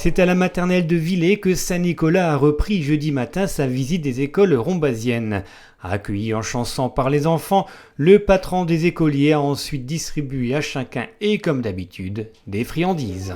C'est à la maternelle de Villers que Saint-Nicolas a repris jeudi matin sa visite des écoles rombasiennes. Accueilli en chanson par les enfants, le patron des écoliers a ensuite distribué à chacun, et comme d'habitude, des friandises.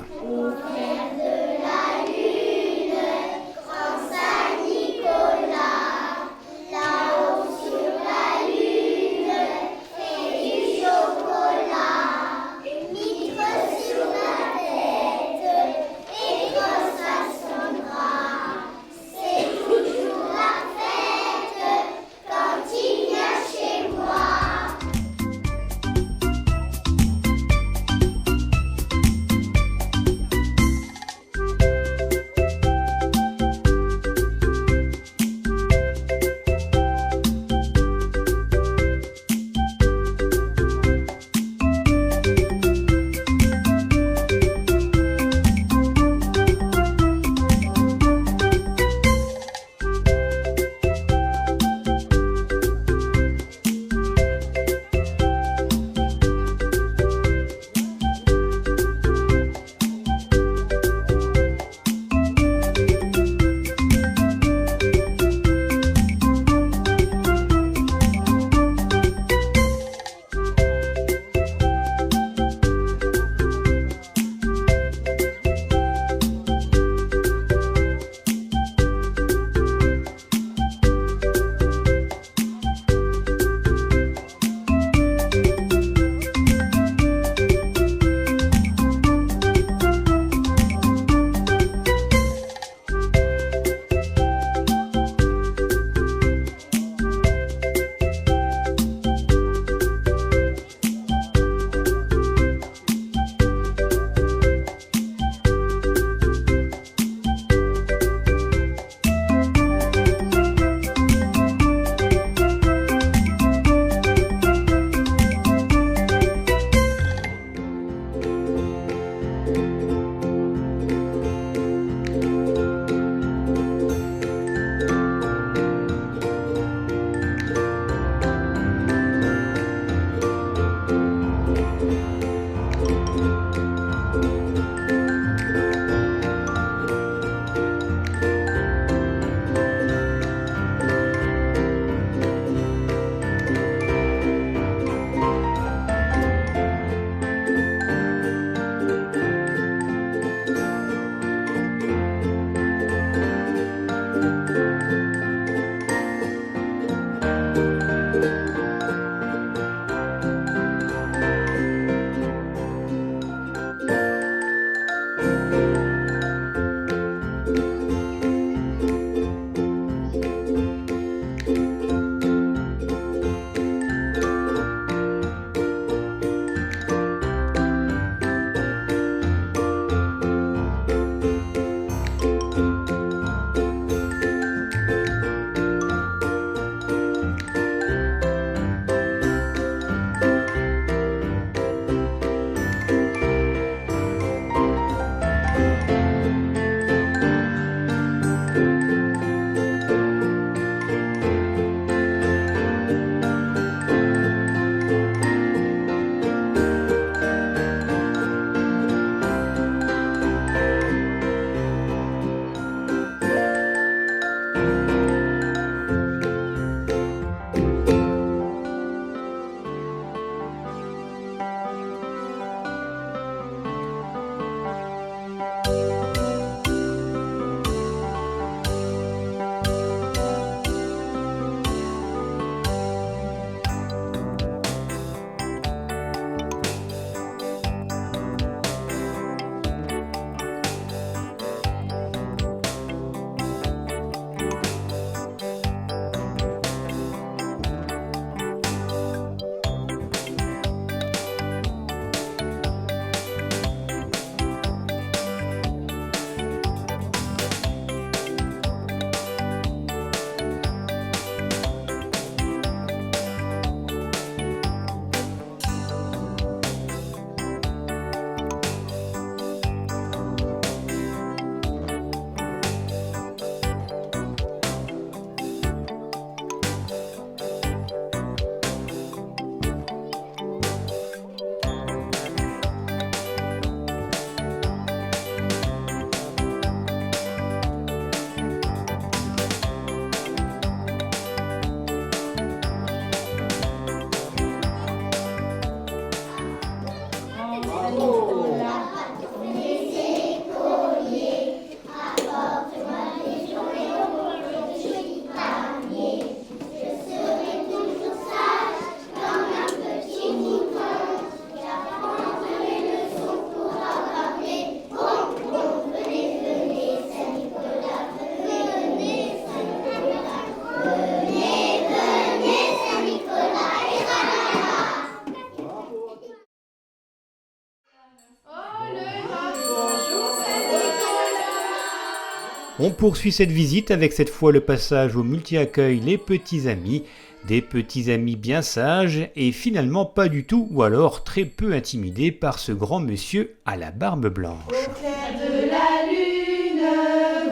On poursuit cette visite avec cette fois le passage au multi-accueil Les Petits Amis. Des petits amis bien sages et finalement pas du tout ou alors très peu intimidés par ce grand monsieur à la barbe blanche. Au clair de la lune,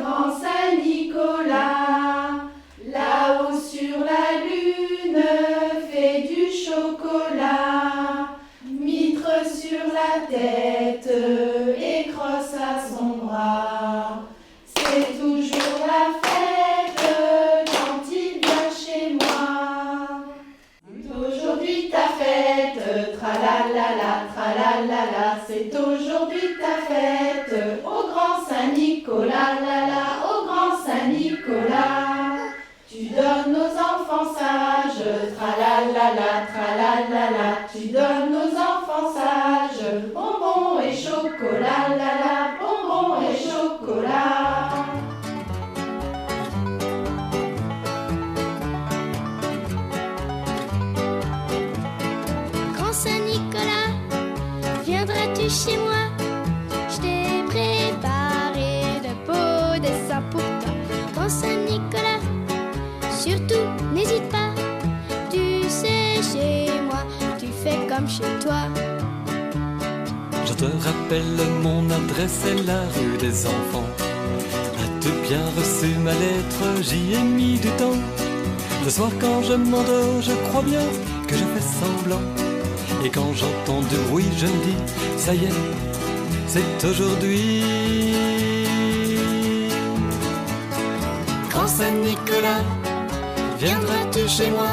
grand Saint-Nicolas, là-haut sur la lune, fait du chocolat, mitre sur la tête et crosse à son bras. C'est toujours la fête quand il vient chez moi. Aujourd'hui ta fête, tralalala, c'est aujourd'hui ta fête, au grand Saint-Nicolas, au grand Saint-Nicolas. Tu donnes aux enfants sages, tralalala, tu donnes aux enfants sages, bonbons et chocolat, bonbons et chocolat. Grand Saint-Nicolas, viendras-tu chez moi? Je t'ai préparé de beaux dessins pour toi. Grand Saint-Nicolas, surtout n'hésite pas. Tu sais, chez moi, tu fais comme chez toi. Je te rappelle mon adresse, c'est la rue des enfants. As-tu bien reçu ma lettre? J'y ai mis du temps. Le soir quand je m'endors, je crois bien que je fais semblant. Et quand j'entends du bruit, je me dis, ça y est, c'est aujourd'hui. Grand Saint-Nicolas, viendras-tu chez moi?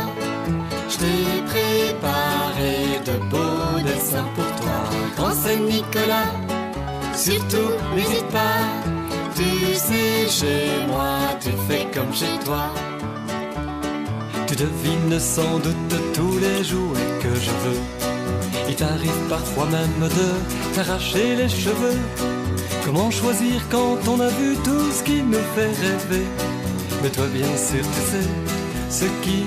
Je t'ai préparé de beaux dessins pour toi. Grand Saint-Nicolas, surtout n'hésite pas. Tu sais, chez moi, tu fais comme chez toi. Tu devines sans doute tous les jouets que je veux. Il t'arrive parfois même de t'arracher les cheveux. Comment choisir quand on a vu tout ce qui nous fait rêver? Mais toi bien sûr tu sais ce qui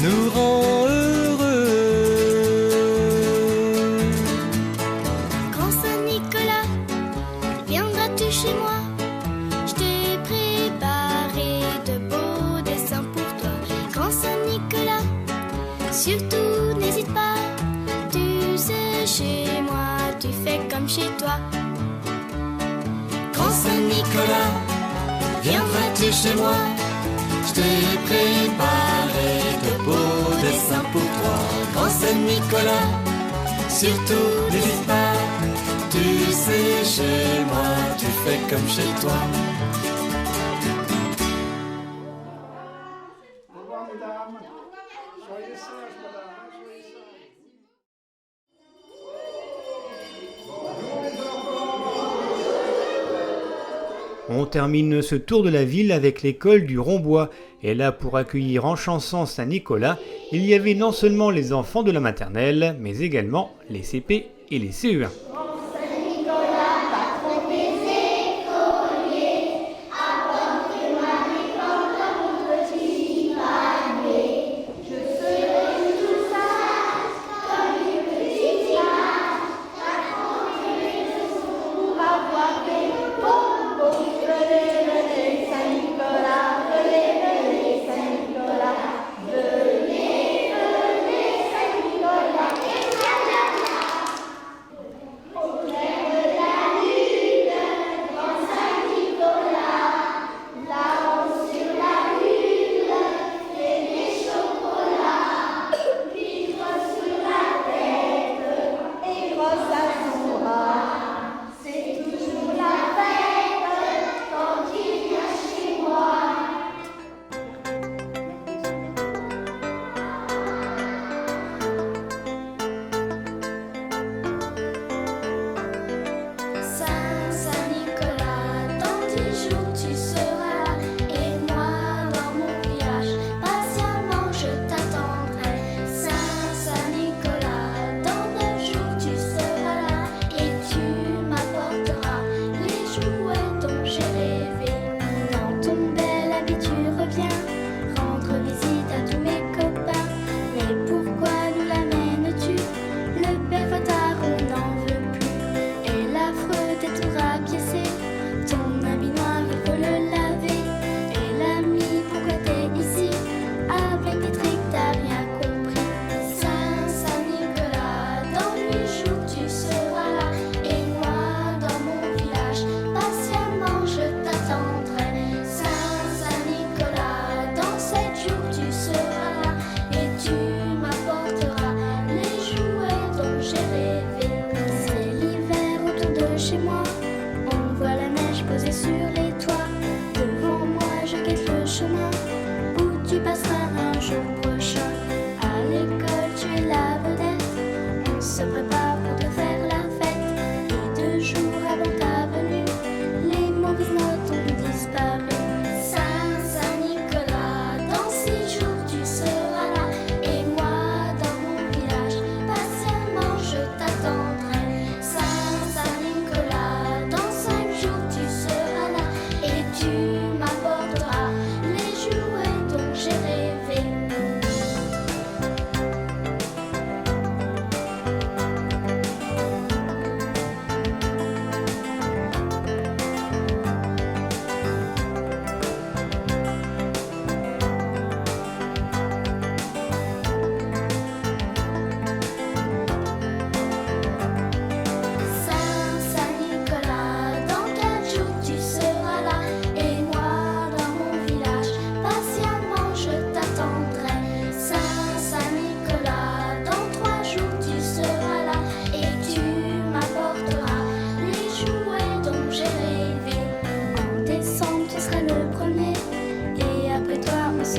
nous rend heureux. Grand Saint-Nicolas, viendras-tu chez moi? Je t'ai préparé de beaux dessins pour toi. Grand Saint-Nicolas, surtout n'hésite pas. Tu sais, chez moi, tu fais comme chez toi. Grand Saint-Nicolas, viendras-tu chez moi? Je t'ai préparé de beaux dessins pour toi. Grand Saint-Nicolas, surtout n'hésite pas. Tu sais, chez moi, tu fais comme chez toi. Au revoir mesdames. Soyez sages madame, soyez sages. On termine ce tour de la ville avec l'école du Rombois. Et là, pour accueillir en chanson Saint-Nicolas, il y avait non seulement les enfants de la maternelle, mais également les CP et les CE1.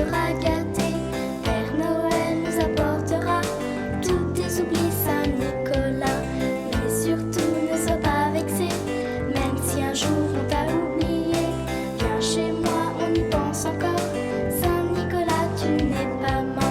sera gâté. Père Noël nous apportera tous tes oublis, Saint-Nicolas. Et surtout ne sois pas vexé, même si un jour on t'a oublié. Viens chez moi, on y pense encore. Saint-Nicolas, tu n'es pas mort.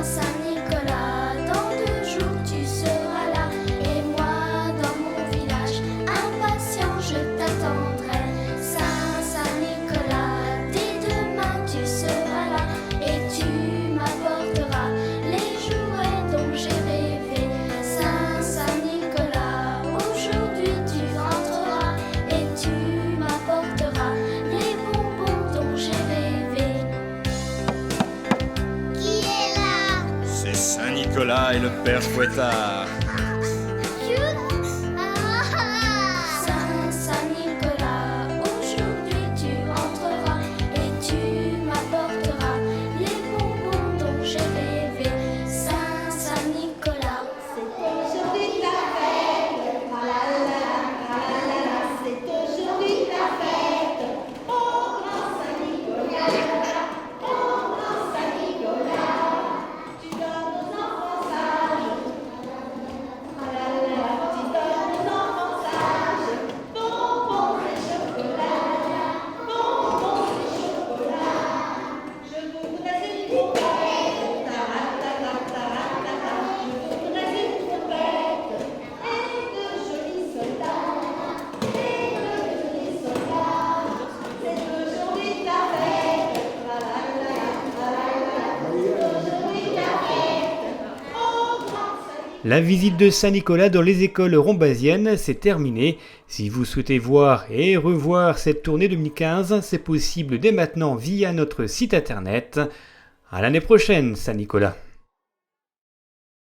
Saint-Nicolas, dans 2 jours tu seras là. Et moi dans mon village, impatient je t'attendrai. Saint-Nicolas, dès demain tu seras là. Et tu m'apporteras les jouets dont j'ai rêvé. Saint-Nicolas, aujourd'hui tu rentreras. Et tu m'apporteras les bonbons dont j'ai rêvé. Qui est là? C'est Saint-Nicolas et le Père Fouettard. Saint-Nicolas, aujourd'hui tu rentreras. Et tu m'apporteras les bonbons dont j'ai rêvé. Saint-Nicolas. Aujourd'hui ta fête, ah là là, ah là là, c'est aujourd'hui ta fête. Oh grand Saint-Nicolas, oh grand Saint-Nicolas, tu donnes aux enfants sages. Ah là là, tu donnes aux enfants sages. Bonbons et chocolat, bonbons et chocolat. Je voudrais une trompette, ta-ra-ta-ta-ta-ra-ta-ta. Je voudrais une trompette et de jolis soldats, et de jolis soldats. C'est aujourd'hui ta fête, la la la, la la la. C'est aujourd'hui ta fête, oh grand Saint-Nicolas. La visite de Saint-Nicolas dans les écoles rombasiennes, c'est terminé. Si vous souhaitez voir et revoir cette tournée 2015, c'est possible dès maintenant via notre site internet. À l'année prochaine, Saint-Nicolas.